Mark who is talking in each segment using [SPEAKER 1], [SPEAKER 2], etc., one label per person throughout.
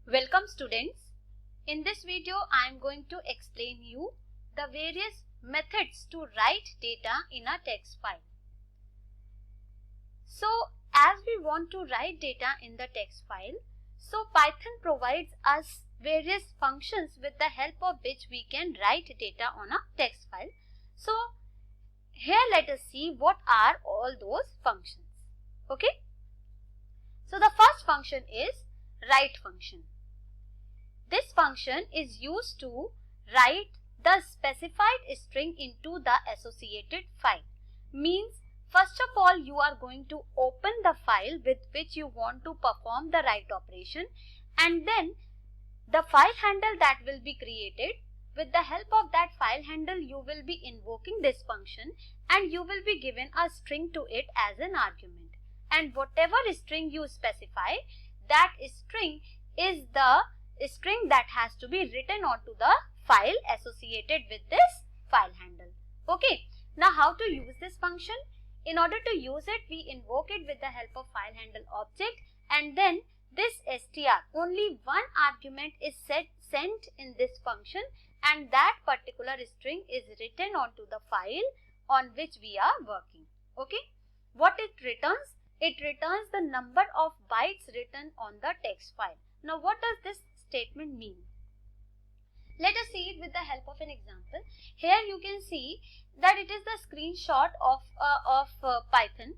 [SPEAKER 1] Welcome students. In this video I am going to explain you the various methods to write data in a text file. So as we want to write data in the text file, so Python provides us various functions with the help of which we can write data on a text file. So here let us see what are all those functions. Okay. So the first function is write function. This function is used to write the specified string into the associated file. Means first of all you are going to open the file with which you want to perform the write operation, and then the file handle that will be created. With the help of that file handle you will be invoking this function and you will be given a string to it as an argument. And whatever string you specify, that string is the string that has to be written onto the file associated with this file handle. Okay. Now how to use this function? In order to use it, we invoke it with the help of file handle object, and then this str, only one argument is sent in this function, and that particular string is written onto the file on which we are working. Okay. What it returns? It returns the number of bytes written on the text file. Now what does this statement mean? Let us see it with the help of an example. Here you can see that it is the screenshot of Python,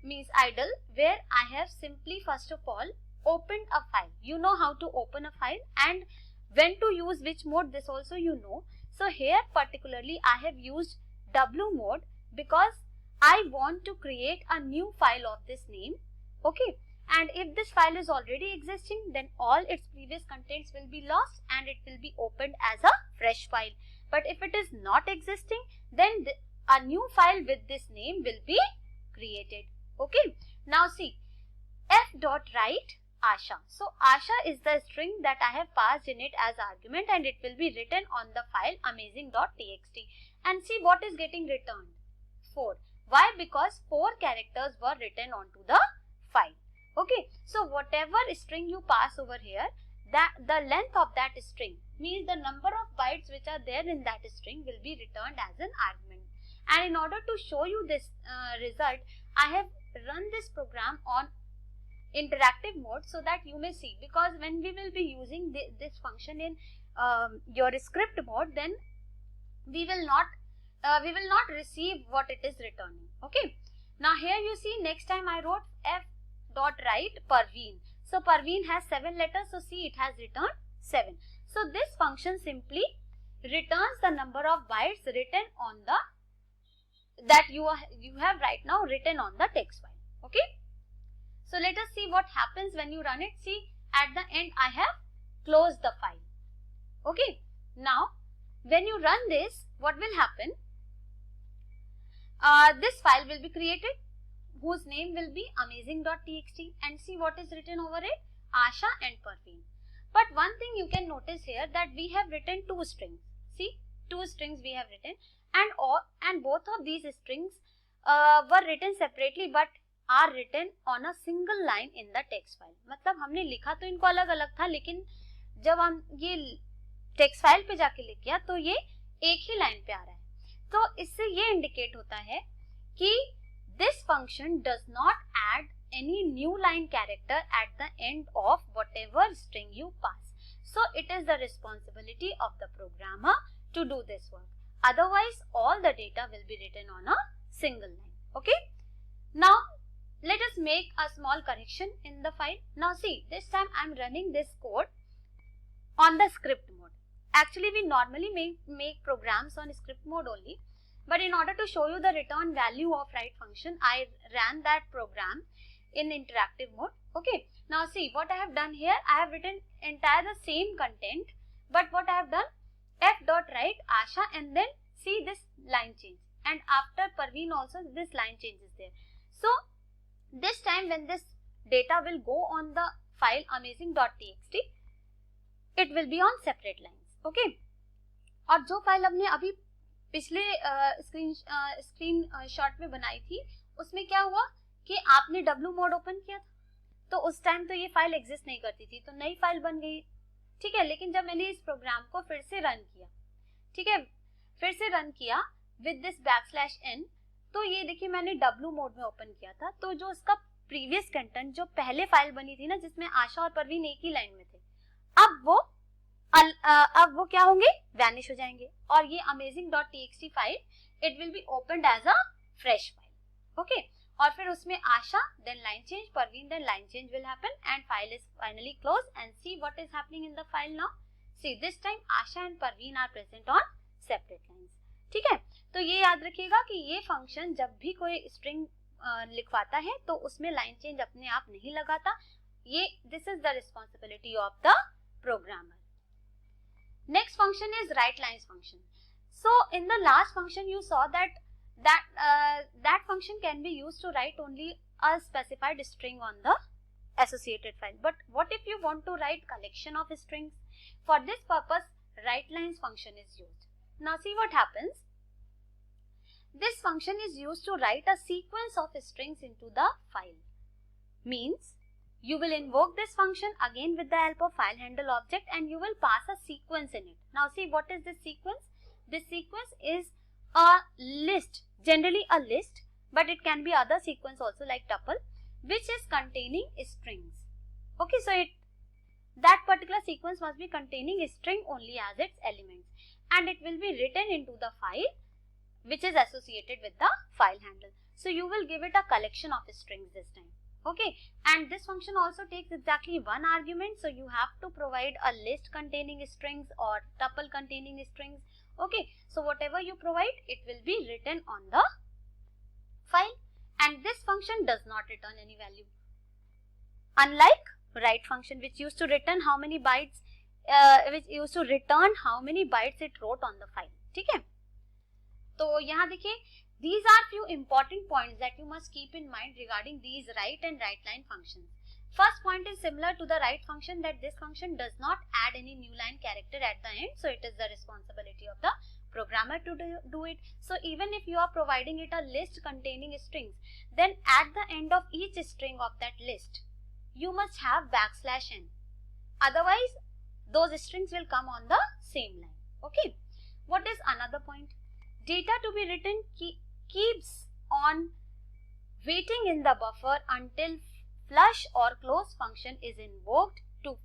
[SPEAKER 1] means idle, where I have simply first of all opened a file. You know how to open a file and when to use which mode, this also you know. So here particularly I have used W mode because I want to create a new file of this name. Okay. And if this file is already existing, then all its previous contents will be lost and it will be opened as a fresh file. But if it is not existing, then a new file with this name will be created. Okay. Now see, f.write Asha. So Asha is the string that I have passed in it as argument and it will be written on the file amazing.txt. And see what is getting returned? 4. Why? Because 4 characters were written onto the file. Okay, so whatever string you pass over here, that the length of that string means the number of bytes which are there in that string will be returned as an argument. And in order to show you this result, I have run this program on interactive mode so that you may see, because when we will be using this function in your script mode, then we will not receive what it is returning. Okay. Now here you see, next time I wrote f.write Parveen. So Parveen has 7 letters, so see it has returned 7. So this function simply returns the number of bytes written on the that you have right now written on the text file. Okay. So let us see what happens when you run it. See, at the end I have closed the file. Okay. Now when you run this, what will happen? This file will be created whose name will be amazing.txt, and see what is written over it, Asha and Parveen. But one thing you can notice here, that we have written 2 strings. See, 2 strings we have written, and both of these strings were written separately but are written on a single line in the text file. मतलब हमने लिखा तो इनको अलग अलग था, लेकिन जब हम ये टेक्स्ट फाइल पे जाके लिख किया तो ये एक ही लाइन पे आ रहा है. तो इससे ये इंडिकेट होता है कि this function does not add any new line character at the end of whatever string you pass. So it is the responsibility of the programmer to do this work. Otherwise all the data will be written on a single line. Okay. Now let us make a small correction in the file. Now see, this time I am running this code on the script mode. Actually we normally make programs on script mode only. But in order to show you the return value of write function, I ran that program in interactive mode. Okay. Now see what I have done here. I have written entire the same content, but what I have done, f.write Asha, and then see this line change. And after Parveen also this line change is there. So this time when this data will go on the file amazing.txt, it will be on separate lines. Okay. और जो file हमने अभी पिछले screen shot में बनाई थी, उसमें क्या हुआ कि आपने W मोड ओपन किया था तो उस टाइम तो ये फाइल एग्जिस्ट नहीं करती थी, तो नई फाइल बन गई, ठीक है। लेकिन जब मैंने इस प्रोग्राम को फिर से रन किया, ठीक है, फिर से रन किया विद दिस \n, तो ये देखिए मैंने W मोड में ओपन किया था, तो जो उसका प्रीवियस कंटेंट जो पहले फाइल बनी थी ना जिसमें आशा और परवीन एक ही लाइन में थे, अब वो क्या होंगे, वैनिश हो जाएंगे, और ये amazing.txt file it will be opened as a fresh file, okay. और फिर उसमें Asha, then line change, Parveen, then line change will happen and file is finally closed, and see what is happening in the file now. See, this time Asha and Parveen are present on separate lines, ठीक है। तो ये याद रखिएगा कि ये function जब भी कोई स्ट्रिंग लिखवाता है तो उसमें लाइन चेंज अपने आप नहीं लगाता, ये this is the responsibility of the programmer. Next function is writelines function. So in the last function you saw that function can be used to write only a specified string on the associated file. But what if you want to write collection of strings? For this purpose, writelines function is used. Now see what happens. This function is used to write a sequence of strings into the file. Means you will invoke this function again with the help of file handle object, and you will pass a sequence in it. Now see what is this sequence. This sequence is a list, generally a list, but it can be other sequence also like tuple, which is containing strings. Okay, so that particular sequence must be containing a string only as its elements, and it will be written into the file which is associated with the file handle. So you will give it a collection of strings this time, okay. And this function also takes exactly one argument, so you have to provide a list containing strings or tuple containing strings, okay. So whatever you provide, it will be written on the file, and this function does not return any value, unlike write function which used to return how many bytes, it wrote on the file, ठीक है। तो यहाँ देखिए, these are few important points that you must keep in mind regarding these write and writeline functions. First point is similar to the write function, that this function does not add any new line character at the end, so it is the responsibility of the programmer to do it. So even if you are providing it a list containing strings, then at the end of each string of that list, you must have \n. Otherwise, those strings will come on the same line, okay. What is another point? Data to be written keeps on waiting in the buffer until flush or close function is invoked to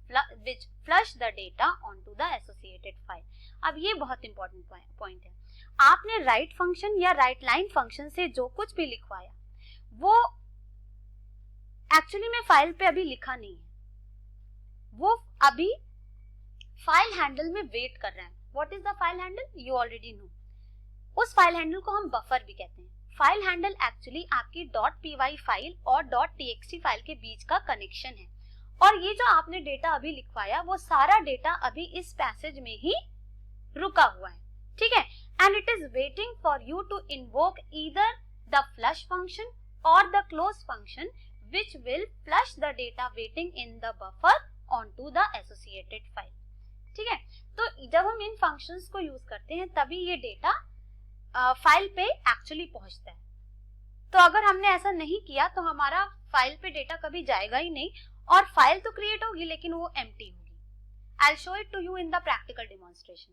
[SPEAKER 1] which flush the data onto the associated file. अब ये बहुत important point है। आपने write function या writeline function से जो कुछ भी लिखवाया, वो एक्चुअली में फाइल पे अभी लिखा नहीं है, वो अभी फाइल हैंडल में वेट कर रहा है। What is the file handle? You already know. उस फाइल हैंडल को हम बफर भी कहते हैं। फाइल हैंडल एक्चुअली आपकी .py फाइल और .txt फाइल के बीच का कनेक्शन है, और ये जो आपने डेटा अभी लिखवाया वो सारा डेटा अभी इस पैसेज में ही रुका हुआ है, ठीक है। And it is waiting for you to invoke either the flush function और the close function which will flush the data waiting in the buffer onto the associated file, ठीक है। तो जब हम इन functions को यूज करते हैं तभी ये डेटा फाइल पे एक्चुअली पहुंचता है। तो अगर हमने ऐसा नहीं किया तो हमारा फाइल पे डेटा कभी जाएगा ही नहीं, और फाइल तो क्रिएट होगी लेकिन वो एम्प्टी होगी। I'll show it to you in the practical demonstration.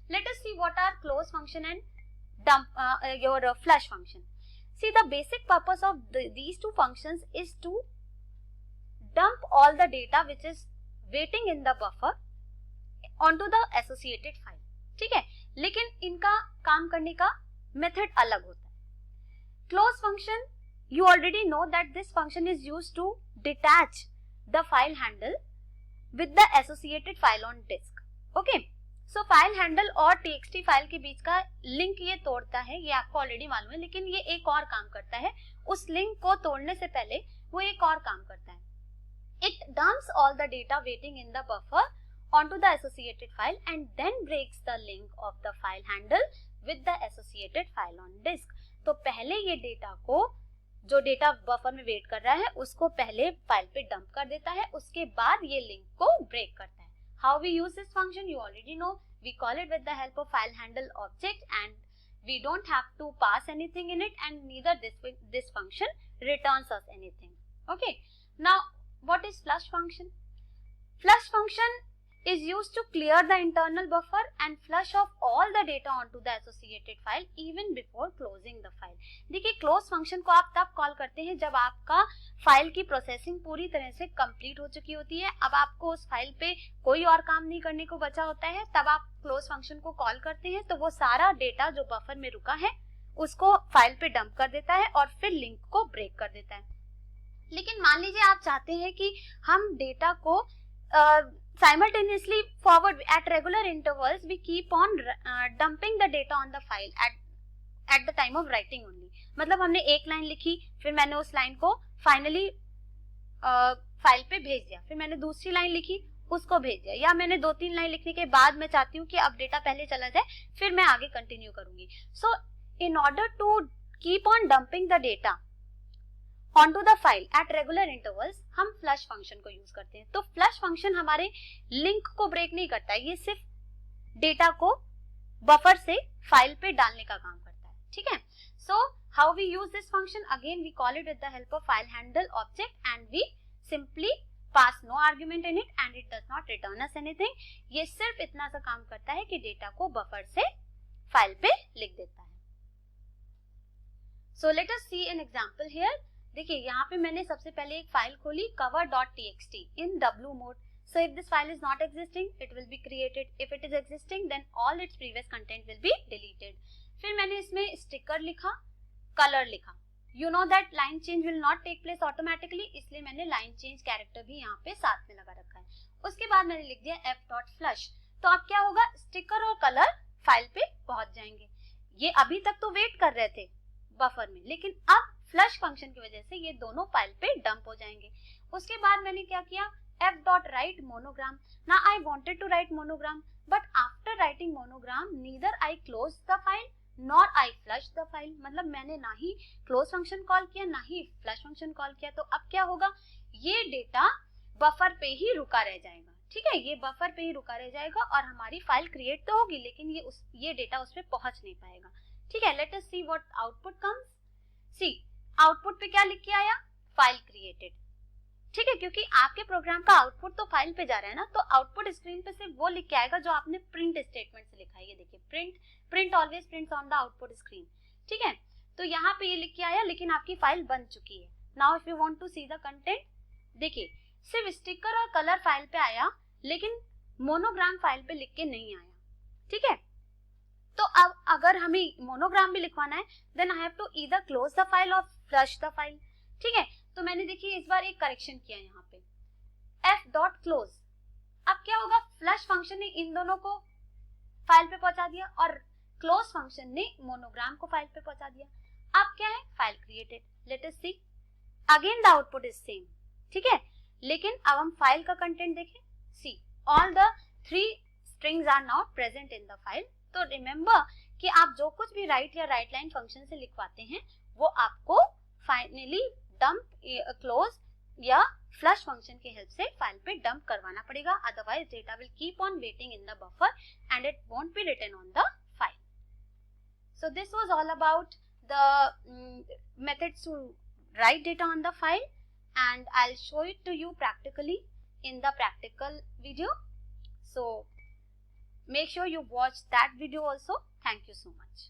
[SPEAKER 1] Let us see what are close function and your flush function. See, the basic purpose of these two functions is to dump all the data which is waiting in the buffer onto the associated file, ठीक है। लेकिन इनका काम करने का method अलग होता है। Close function, you already know that this function is used to detach the file handle with the associated file on disk, okay. So file handle और txt फाइल के बीच का लिंक ये तोड़ता है, ये आपको ऑलरेडी मालूम है, लेकिन ये एक और काम करता है। उस लिंक को तोड़ने से पहले वो एक और काम करता है। It dumps all the data waiting in the buffer onto the associated file and then breaks the link of the file handle with the associated file on disk. तो पहले ये डेटा को, जो डेटा बफर में wait कर रहा है, उसको पहले फाइल पे डंप कर देता है, उसके बाद ये लिंक को ब्रेक करता है। How we use this function you already know. We call it with the help of file handle object, and we don't have to pass anything in it, and neither this function returns us anything, okay. Now what is flush function? Flush function is used to clear the internal buffer and flush off all the data onto the associated file even before closing the file. देखिए close function को आप तब call करते हैं जब आपका file की processing पूरी तरह से कंप्लीट हो चुकी होती है, अब आपको उस फाइल पे कोई और काम नहीं करने को बचा होता है, तब आप क्लोज फंक्शन को कॉल करते हैं। तो वो सारा डेटा जो बफर में रुका है उसको फाइल पे डंप कर देता है और फिर लिंक को ब्रेक कर देता है। लेकिन मान लीजिए आप चाहते हैं कि हम डेटा को simultaneously forward at regular intervals we keep on dumping the data on the file at the time of writing only। मतलब हमने एक लाइन लिखी, फिर मैंने उस लाइन को फाइनली फाइल पे भेज दिया, फिर मैंने दूसरी लाइन लिखी उसको भेज दिया, या मैंने 2-3 लाइन लिखने के बाद मैं चाहती हूँ कि अब डेटा पहले चला जाए फिर मैं आगे कंटिन्यू करूंगी। So in order to keep on dumping the data onto the file at regular intervals हम flush function को यूज करते हैं। तो flush function हमारे लिंक को ब्रेक नहीं करता है, ये सिर्फ डेटा को बफर से फाइल पे डालने का काम करता है, ठीक है। So how we use this function, again we call it with the help of file handle object and we simply pass no argument in it and it does not return us anything. ये सिर्फ इतना सा काम करता है कि data को buffer से फाइल पे लिख देता है। So let us see an example here. देखिए यहाँ पे मैंने सबसे पहले एक फाइल खोली cover.txt in w mode। So if this file is not existing, it will be created. If it is existing, then all its previous content will be deleted. फिर मैंने इसमें स्टिकर लिखा, कलर लिखा। You know that line change will not take place automatically, इसलिए मैंने line change character भी यहाँ पे साथ में लगा रखा है। उसके बाद मैंने लिख दिया f.flush। तो अब क्या होगा, स्टिकर और कलर फाइल पे पहुंच जाएंगे। ये अभी तक तो वेट कर रहे थे बफर में, लेकिन अब फ्लश फंक्शन की वजह से ये दोनों फाइल पे डंप हो जाएंगे। उसके बाद मैंने क्या किया, f.write monogram। Now I wanted to write monogram, but after writing monogram, neither I close the file nor I flush the file। मतलब मैंने ना ही क्लोज फंक्शन कॉल किया ना ही फ्लश फंक्शन कॉल किया। तो अब क्या होगा, ये डेटा बफर पे ही रुका रह जाएगा, ठीक है, ये बफर पे ही रुका रह जाएगा और हमारी फाइल क्रिएट तो होगी लेकिन ये डेटा उस पर पहुंच नहीं पाएगा, ठीक है। Let us see what output comes. See output पे क्या लिख के आया, फाइल क्रिएटेड, ठीक है, क्योंकि आपके प्रोग्राम का आउटपुट तो फाइल पे जा रहा है ना, तो आउटपुट स्क्रीन पे सिर्फ वो लिख के आएगा जो आपने प्रिंट स्टेटमेंट से लिखा है। ये देखिए print always prints on the output screen, ठीक है। तो यहाँ पे ये लिख के आया लेकिन आपकी फाइल बन चुकी है। Now if you want to see the content, देखिए सिर्फ स्टिकर और कलर फाइल पे आया लेकिन मोनोग्राम फाइल पे लिख के नहीं आया, ठीक है। तो अब अगर हमें मोनोग्राम भी लिखवाना है then I have to either close the file और फ्लश द फाइल, ठीक है। तो मैंने देखिए इस बार एक करेक्शन किया यहाँ पे, f.close। अब क्या होगा, फ्लश फंक्शन ने इन दोनों को फाइल पे पहुंचा दिया और क्लोज फंक्शन ने मोनोग्राम को फाइल पे पहुंचा दिया। अब क्या है, file created. Let us see, again the output is same, ठीक है, लेकिन अब हम फाइल का कंटेंट देखें। See all the 3 strings are now present in the file. तो रिमेंबर कि आप जो कुछ भी राइट या राइट लाइन फंक्शन से लिखवाते हैं वो आपको फाइनली डंप, क्लोज या फ्लश फंक्शन की हेल्प से फाइल पे डंप करवाना पड़ेगा, otherwise data will keep on waiting in the buffer and it won't be written on the file. So this was all about the methods to write data on the file and I'll show it to you practically in the practical video. So make sure you watch that video also. Thank you so much.